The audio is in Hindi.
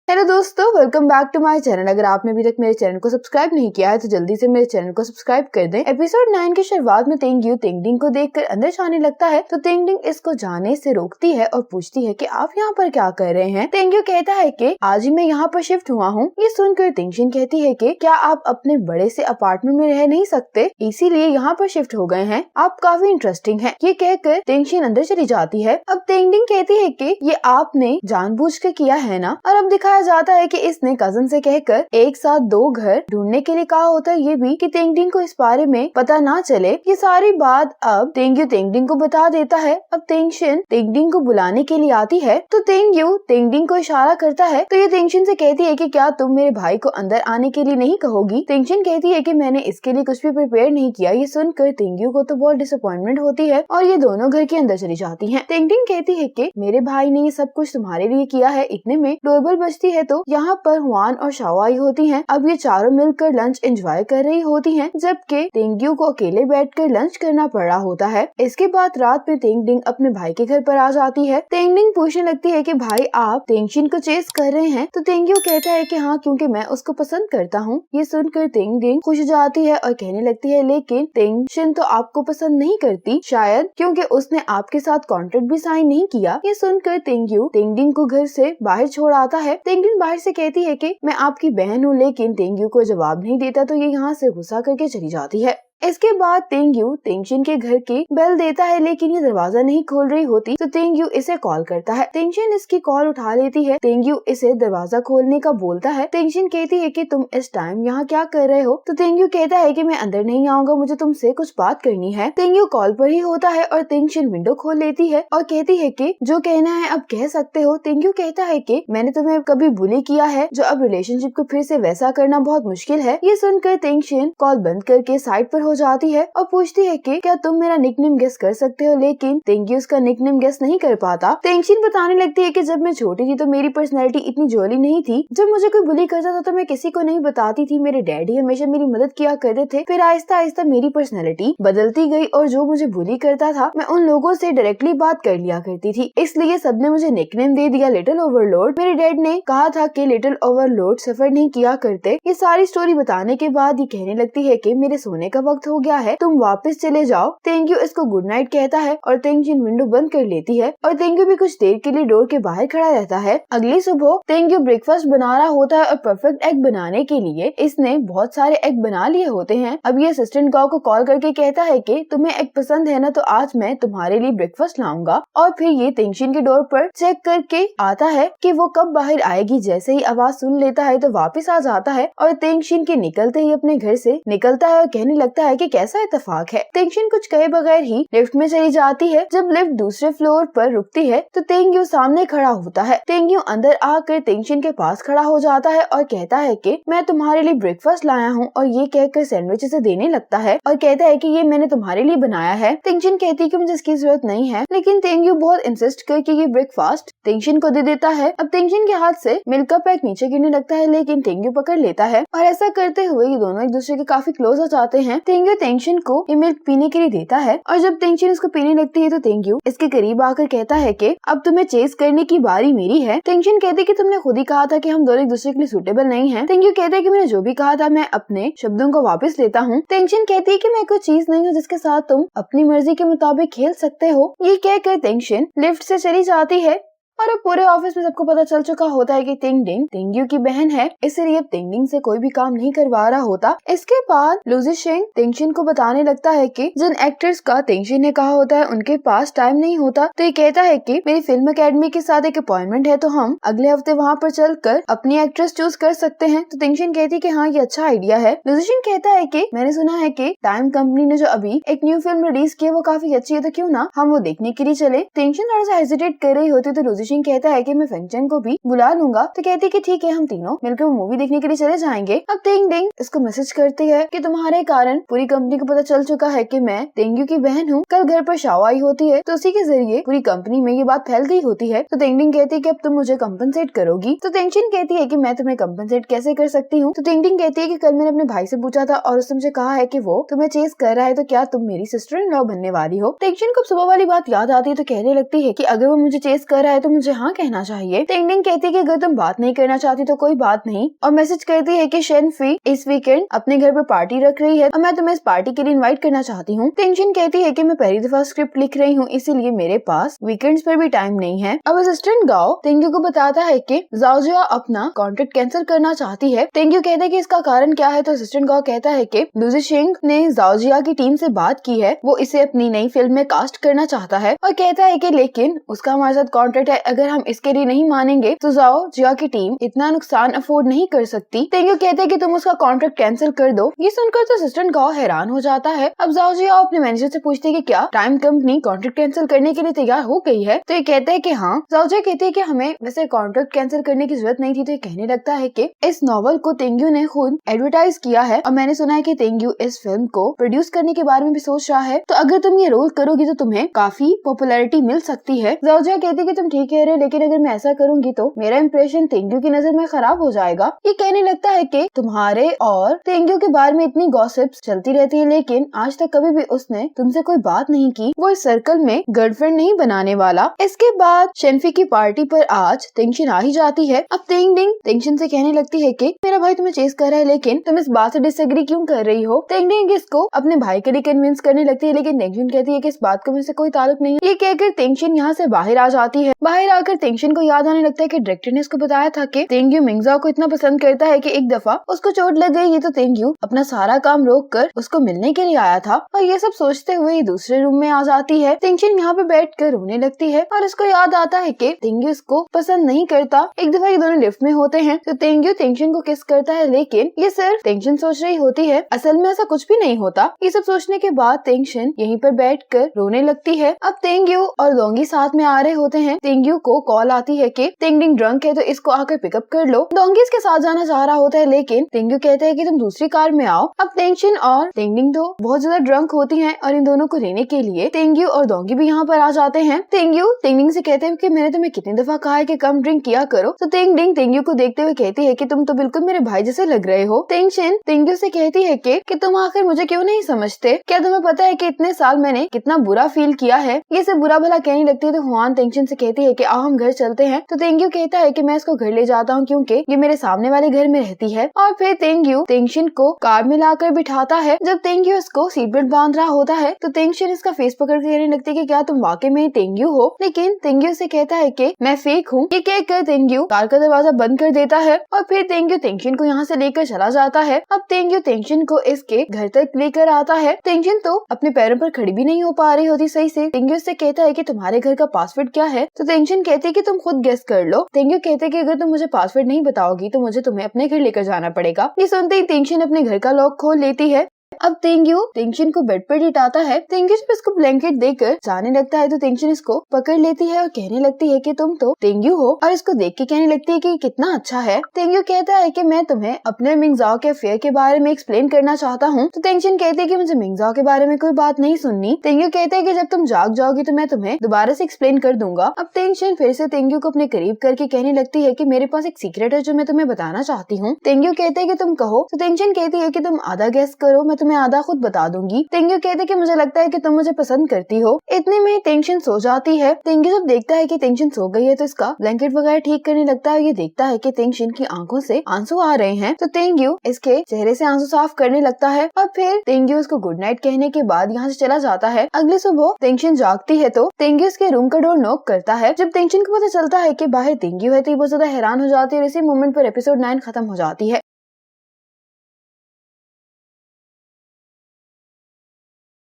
हेलो दोस्तों, welcome back to my channel. अगर आपने अभी तक मेरे चैनल को सब्सक्राइब नहीं किया है तो जल्दी से मेरे चैनल को सब्सक्राइब कर दें। एपिसोड 9 की शुरुआत में तेंग्यू तेंगडिंग को देखकर अंदर जाने लगता है तो तेंगडिंग इसको जाने से रोकती है और पूछती है कि आप यहाँ पर क्या कर रहे हैं। तेंग्यू कहता है कि आज ही मैं यहाँ पर शिफ्ट हुआ हूँ। ये सुनकर तेंगशिन कहती है कि क्या आप अपने बड़े से अपार्टमेंट में रह नहीं सकते, इसीलिए यहाँ पर शिफ्ट हो गए हैं। आप काफी इंटरेस्टिंग है। ये कहकर तेंगशिन अंदर चली जाती है। अब तेंगडिंग कहती है कि ये आपने जानबूझकर किया है ना। और अब दिखाया जाता है कि इसने कजन से कहकर एक साथ 2 घर ढूंढने के लिए कहा होता है, ये भी कि तेंगडिंग को इस बारे में पता ना चले। ये सारी बात अब तेंग्यू तेंगडिंग को बता देता है। अब तेंगशिन तेंगडिंग को बुलाने के लिए आती है तो तेंग्यू तेंगडिंग को इशारा करता है तो ये तेंगशिन से कहती है कि क्या तुम मेरे भाई को अंदर आने के लिए नहीं कहोगी। तेंगशिन कहती है कि मैंने इसके लिए कुछ भी प्रिपेयर नहीं किया। ये सुनकर तेंग्यू को तो बहुत डिसअपॉइंटमेंट होती है और ये दोनों घर के अंदर चली जाती है। तेंगडिंग कहती है कि मेरे भाई ने ये सब कुछ तुम्हारे लिए किया है। इतने में डोरबेल बजती है तो यहाँ पर हुआन और शाओ आई होती हैं। अब ये चारों मिलकर लंच एंजॉय कर रही होती हैं, जबकि तेंग्यू को अकेले बैठकर लंच करना पड़ रहा होता है। इसके बाद रात में तेंगडिंग अपने भाई के घर पर आ जाती है। तेंगडिंग पूछने लगती है कि भाई आप तेंगशिन को चेस कर रहे हैं, तो तेंग्यू कहता है कि हाँ, क्योंकि मैं उसको पसंद करता हूँ। ये सुनकर तेंगडिंग खुश हो जाती है और कहने लगती है लेकिन तेंगशिन तो आपको पसंद नहीं करती, शायद क्योंकि उसने आपके साथ कॉन्ट्रैक्ट भी साइन नहीं किया। ये सुनकर तेंग्यू तेंगडिंग को घर से बाहर छोड़ आता है। तेंगडिंग बाहर से कहती है कि मैं आपकी बहन हूँ, लेकिन तेंग्यू को जवाब नहीं देता तो ये यहाँ से गुस्सा करके चली जाती है। इसके बाद तेंग्यू तेंगशिन के घर की बेल देता है, लेकिन ये दरवाजा नहीं खोल रही होती तो तेंग्यू इसे कॉल करता है। तेंगशिन इसकी कॉल उठा लेती है। तेंग्यू इसे दरवाजा खोलने का बोलता है। तेंगशिन कहती है कि तुम इस टाइम यहाँ क्या कर रहे हो, तो तेंग्यू कहता है कि मैं अंदर नहीं आऊंगा, मुझे तुमसे कुछ बात करनी है। तेंग्यू कॉल पर ही होता है और तेंगशिन विंडो खोल लेती है और कहती है कि जो कहना है अब कह सकते हो। तेंग्यू कहता है कि मैंने तुम्हें कभी बुली किया है, जो अब रिलेशनशिप को फिर से वैसा करना बहुत मुश्किल है। ये सुनकर तेंगशिन कॉल बंद करके साइड पर हो जाती है और पूछती है कि क्या तुम मेरा निकनेम गेस कर सकते हो, लेकिन तेंग्यू उसका निकनेम गेस नहीं कर पाता। तेंगशिन बताने लगती है कि जब मैं छोटी थी तो मेरी पर्सनैलिटी इतनी जोली नहीं थी। जब मुझे कोई बुली करता था तो मैं किसी को नहीं बताती थी। मेरे डैडी हमेशा मेरी मदद किया करते थे। फिर आहिस्ता आहिस्ता मेरी पर्सनैलिटी बदलती गई और जो मुझे बुली करता था मैं उन लोगों से डायरेक्टली बात कर लिया करती थी, इसलिए सबने मुझे निकनेम दे दिया लिटिल ओवरलोड। मेरे डैड ने कहा था कि लिटिल ओवरलोड सफर नहीं किया करते। ये सारी स्टोरी बताने के बाद ये कहने लगती है कि मेरे सोने का वक्त हो गया है, तुम वापस चले जाओ। तेंग्यू इसको गुड नाइट कहता है और तेंगशिन विंडो बंद कर लेती है और तेंग्यू भी कुछ देर के लिए डोर के बाहर खड़ा रहता है। अगली सुबह तेंग्यू ब्रेकफास्ट बना रहा होता है और परफेक्ट एग बनाने के लिए इसने बहुत सारे एग बना लिए होते हैं। अब ये असिस्टेंट गाओ को कॉल करके कहता है कि तुम्हें एग पसंद है ना, तो आज मैं तुम्हारे लिए ब्रेकफास्ट लाऊंगा। और फिर ये तेंगशिन के डोर पर चेक करके आता है कि वो कब बाहर आएगी। जैसे ही आवाज सुन लेता है तो वापस आ जाता है और तेंगशिन के निकलते ही अपने घर से निकलता है और कहने लगता है कि कैसा इत्तेफाक है। तेंगशिन कुछ कहे बगैर ही लिफ्ट में चली जाती है। जब लिफ्ट दूसरे फ्लोर पर रुकती है तो तेंग्यू सामने खड़ा होता है। तेंग्यू अंदर आकर तेंगशिन के पास खड़ा हो जाता है और कहता है कि मैं तुम्हारे लिए ब्रेकफास्ट लाया हूँ, और ये कहकर सैंडविच से देने लगता है और कहता है कि ये मैंने तुम्हारे लिए बनाया है। तेंगशिन कहती है कि मुझे इसकी जरूरत नहीं है, लेकिन तेंग्यू बहुत इंसिस्ट करके ये ब्रेकफास्ट तेंगशिन को दे देता है। अब तेंगशिन के हाथ से मिल्क का पैक नीचे गिरने लगता है, लेकिन तेंग्यू पकड़ लेता है और ऐसा करते हुए ये दोनों एक दूसरे के काफी क्लोज हो जाते हैं। तेंग्यू तेंगशिन को ये मिल्क पीने के लिए देता है और जब तेंगशिन इसको पीने लगती है तो तेंग्यू इसके करीब आकर कहता है कि अब तुम्हें चेस करने की बारी मेरी है। तेंगशिन कहती है कि तुमने खुद ही कहा था कि हम दोनों एक दूसरे के लिए सूटेबल नहीं हैं। तेंग्यू कहता है कि मैंने जो भी कहा था मैं अपने शब्दों को वापस लेता हूँ। तेंगशिन कहती है कि मैं कोई चीज नहीं हूँ जिसके साथ तुम अपनी मर्जी के मुताबिक खेल सकते हो। ये कहकर तेंगशिन लिफ्ट से चली जाती है और अब पूरे ऑफिस में सबको पता चल चुका होता है कि तेंगडिंग तेंग्यू की बहन है, इसलिए अब तेंगडिंग से कोई भी काम नहीं करवा रहा होता। इसके बाद लुजिशिंग तेंगशिन को बताने लगता है कि जिन एक्टर्स का तेंगशिन ने कहा होता है उनके पास टाइम नहीं होता, तो ये कहता है कि मेरी फिल्म अकेडमी के साथ एक अपॉइंटमेंट है, तो हम अगले हफ्ते वहाँ पर चलकर अपनी एक्ट्रेस चूज कर सकते हैं। तो तेंगशिन कहती है कि हाँ, ये अच्छा आइडिया है। लुजिशिंग कहता है कि मैंने सुना है कि टाइम कंपनी ने जो अभी एक न्यू फिल्म रिलीज की है वो काफी अच्छी है, तो क्यों ना हम वो देखने के लिए चले। तेंगशिन थोड़ा सा हेजिटेट कर रही होती तो लुजिशिंग कहता है कि मैं फेंगचेन को भी बुला लूंगा, तो कहती है कि ठीक है, हम तीनों मिलकर वो मूवी देखने के लिए चले जाएंगे। अब तेंगडिंग इसको मैसेज करती है कि तुम्हारे कारण पूरी कंपनी को पता चल चुका है कि मैं तेंग्यू की बहन हूँ। कल घर पर शाओ आई होती है तो उसी के जरिए पूरी कंपनी में ये बात फैल गई होती है। तो तेंगडिंग कहती है कि अब तुम मुझे कंपनसेट करोगी। तो तेंगशिन कहती है कि मैं तुम्हें कंपनसेट कैसे कर सकती हूँ। तो तेंगडिंग कहती है कि कल मैंने अपने भाई से पूछा था और उसने मुझे कहा है कि वो तुम्हें चेस कर रहा है, तो क्या तुम मेरी सिस्टर इन लॉ बनने वाली हो। तेंगशिन को सुबह वाली बात याद आती है तो कहने लगती है कि अगर वो मुझे चेस कर रहा है तो मुझे हाँ कहना चाहिए। टिंगटिंग कहती है कि अगर तुम बात नहीं करना चाहती तो कोई बात नहीं, और मैसेज करती है कि शेनफी इस वीकेंड अपने घर पर पार्टी रख रही है और मैं तुम्हें इस पार्टी के लिए इनवाइट करना चाहती हूँ। टिंगशिन कहती है कि मैं पहली दफा स्क्रिप्ट लिख रही हूँ, इसीलिए मेरे पास वीकेंड्स पर भी टाइम नहीं है। अब असिस्टेंट गाओ टेंग्यू को बताता है कि जाओजिया अपना कॉन्ट्रैक्ट कैंसिल करना चाहती है। टेंग्यू कहता है कि इसका कारण क्या है, तो असिस्टेंट गाओ कहता है कि लूजी शिंग ने जाओजिया की टीम से बात की है, वो इसे अपनी नई फिल्म में कास्ट करना चाहता है और कहता है कि लेकिन उसका हमारे साथ कॉन्ट्रैक्ट है, अगर हम इसके लिए नहीं मानेंगे तो जाओजिया की टीम इतना नुकसान अफोर्ड नहीं कर सकती। टेंग्यू कहते हैं कि तुम उसका कॉन्ट्रैक्ट कैंसिल कर दो। ये सुनकर तो असिस्टेंट गाओ हैरान हो जाता है। अब जाओजिया अपने मैनेजर से पूछती है कि क्या टाइम कंपनी कॉन्ट्रैक्ट कैंसिल करने के लिए तैयार हो गई है, तो ये कहता है कि हाँ। जाओजिया कहती है कि हमें वैसे कॉन्ट्रैक्ट कैंसिल करने की जरूरत नहीं थी, तो ये कहने लगता है कि इस नॉवल को टेंग्यू ने खुद एडवर्टाइज किया है और मैंने सुना है कि टेंग्यू इस फिल्म को प्रोड्यूस करने के बारे में भी सोच रहा है, तो अगर तुम ये रोल करोगी तो तुम्हें काफी पॉपुलैरिटी मिल सकती है। जाओजिया कहती है कि तुम ठीक कह रहे हो, लेकिन अगर मैं ऐसा करूंगी तो मेरा इंप्रेशन टेंग्यू की नजर में खराब हो जाएगा। ये कहने लगता है कि तुम्हारे और टेंग्यू के बारे में इतनी गॉसिप्स चलती रहती है, लेकिन आज तक कभी भी उसने तुमसे कोई बात नहीं की, वो इस सर्कल में गर्लफ्रेंड नहीं बनाने वाला। इसके बाद शेनफी की पार्टी पर आज टिंगशिन आ ही जाती है। अब टिंगडिंग टिंगशिन से कहने लगती है कि मेरा भाई तुम्हें चेस कर रहा है, लेकिन तुम इस बात से डिसएग्री क्यों कर रही हो। टिंगडिंग इसको अपने भाई के लिए कन्विंस करने लगती है, लेकिन टिंगशिन कहती है कि इस बात का मुझसे कोई ताल्लुक नहीं है। ये कहकर टिंगशिन यहाँ से बाहर आ जाती है। बाहर आकर टिंगशिन को याद आने लगता है कि डायरेक्टर ने इसको बताया था कि टेंग्यू मिंगजाओ को इतना पसंद करता है कि एक दफा उसको चोट लग गई, ये तो टेंग्यू अपना सारा काम रोक कर उसको मिलने के लिए आया था। और ये सब सोचते हुए ये दूसरे रूम में आ जाती है। टिंगशिन यहाँ पे बैठ कर रोने लगती है और इसको याद आता है कि टेंग्यू इसको पसंद नहीं करता। एक दफा ये दोनों लिफ्ट में होते हैं तो टेंग्यू टिंगशिन को किस करता है, लेकिन ये सिर्फ टिंगशिन सोच रही होती है, असल में ऐसा कुछ भी नहीं होता। ये सब सोचने के बाद टिंगशिन यहीं पर बैठकर रोने लगती है। अब टेंग्यू और डोंगी साथ में आ रहे होते हैं। टेंग्यू को कॉल आती है कि टिंगडिंग ड्रंक है तो इसको आकर पिकअप कर लो। डोंगी इसके साथ जाना चाह रहा होता है, लेकिन टेंग्यू कहते हैं कि तुम दूसरी कार में आओ। अब टिंगशिन और टिंगडिंग तो बहुत ज्यादा ड्रंक होती हैं और इन दोनों को लेने के लिए टेंग्यू और डोंगी भी यहाँ पर आ जाते हैं। टेंग्यू टिंगडिंग से कहते हैं कि मैंने तुम्हें कितनी दफा कहा है कि कम ड्रिंक किया करो, तो टिंगडिंग टेंग्यू को देखते हुए कहती है कि तुम तो बिल्कुल मेरे भाई जैसे लग रहे हो। टिंगशिन टेंग्यू से कहती है कि तुम आखिर मुझे क्यों नहीं समझते, क्या तुम्हें पता है कि इतने साल मैंने कितना बुरा फील किया है। ये सब बुरा भला कहने लगती है तो हुआन टिंगशिन से कहती है कि आओ हम घर चलते हैं। तो टेंग्यू कहता है कि मैं इसको घर ले जाता हूँ क्योंकि ये मेरे सामने वाले घर में रहती है। और फिर टेंग्यू टिंगशिन को कार में लाकर बिठाता है। जब टेंग्यू इसको सीट बेल्ट बांध रहा होता है तो टिंगशिन इसका फेस पकड़ के कहने लगती है कि क्या तुम वाकई में टेंग्यू हो, लेकिन टेंग्यू से कहता है कि मैं फेक हूँ। ये कहकर टेंग्यू कार का दरवाजा बंद कर देता है और फिर टेंग्यू टिंगशिन को यहाँ से लेकर चला जाता है। अब टेंग्यू टिंगशिन को इसके घर तक लेकर आता है। टिंगशिन तो अपने पैरों पर खड़ी भी नहीं हो पा रही होती सही से। टेंग्यू से कहता है कि तुम्हारे घर का पासवर्ड क्या है, तो टिंगशिन कहती है कि तुम खुद गेस कर लो। टेंग्यू कहते हैं कि अगर तुम मुझे पासवर्ड नहीं बताओगी तो मुझे तुम्हें अपने घर लेकर जाना पड़ेगा। ये सुनते ही टिंगशिन अपने घर का लॉक खोल लेती है। अब टेंग्यू टिंगशिन को बेड पर लिटाता है। टेंग्यू जब इसको ब्लैंकेट देकर जाने लगता है तो टिंगशिन इसको पकड़ लेती है और कहने लगती है कि तुम तो टेंग्यू हो, और इसको देख के कहने लगती है कि कितना अच्छा है। टेंग्यू कहता है कि मैं तुम्हें अपने मिंगजाओ के अफेयर के बारे में एक्सप्लेन करना चाहता हूँ। तो टिंगशिन कहती है कि मुझे मिंगजाओ के बारे में कोई बात नहीं सुननी। टेंग्यू कहते हैं कि जब तुम जाग जाओगी तो मैं तुम्हें दोबारा से एक्सप्लेन कर दूंगा। अब टिंगशिन फिर से टेंग्यू को अपने करीब करके कहने लगती है कि मेरे पास एक सीक्रेट है जो मैं तुम्हें बताना चाहती हूँ। टेंग्यू कहते हैं कि तुम कहो। तो टिंगशिन कहती है कि तुम आधा गेस करो, मैं तुम्हें आधा खुद बता दूंगी। टेंग्यू कहते हैं कि मुझे लगता है कि तुम मुझे पसंद करती हो। इतने में टिंगशिन सो जाती है। टेंग्यू जब देखता है कि टिंगशिन सो गई है तो इसका ब्लैंकेट वगैरह ठीक करने लगता है। ये देखता है कि टिंगशिन की आंखों से आंसू आ रहे हैं, तो टेंग्यू इसके चेहरे से आंसू साफ करने लगता है और फिर टेंग्यू इसको गुड नाइट कहने के बाद यहाँ से चला जाता है। अगली सुबह टिंगशिन जागती है तो टेंग्यू इसके रूम का डोर नॉक करता है। जब टिंगशिन को पता चलता है कि बाहर टेंग्यू है तो ये बहुत ज्यादा हैरान हो जाती है और इसी मोमेंट पर एपिसोड 9 खत्म हो जाती है।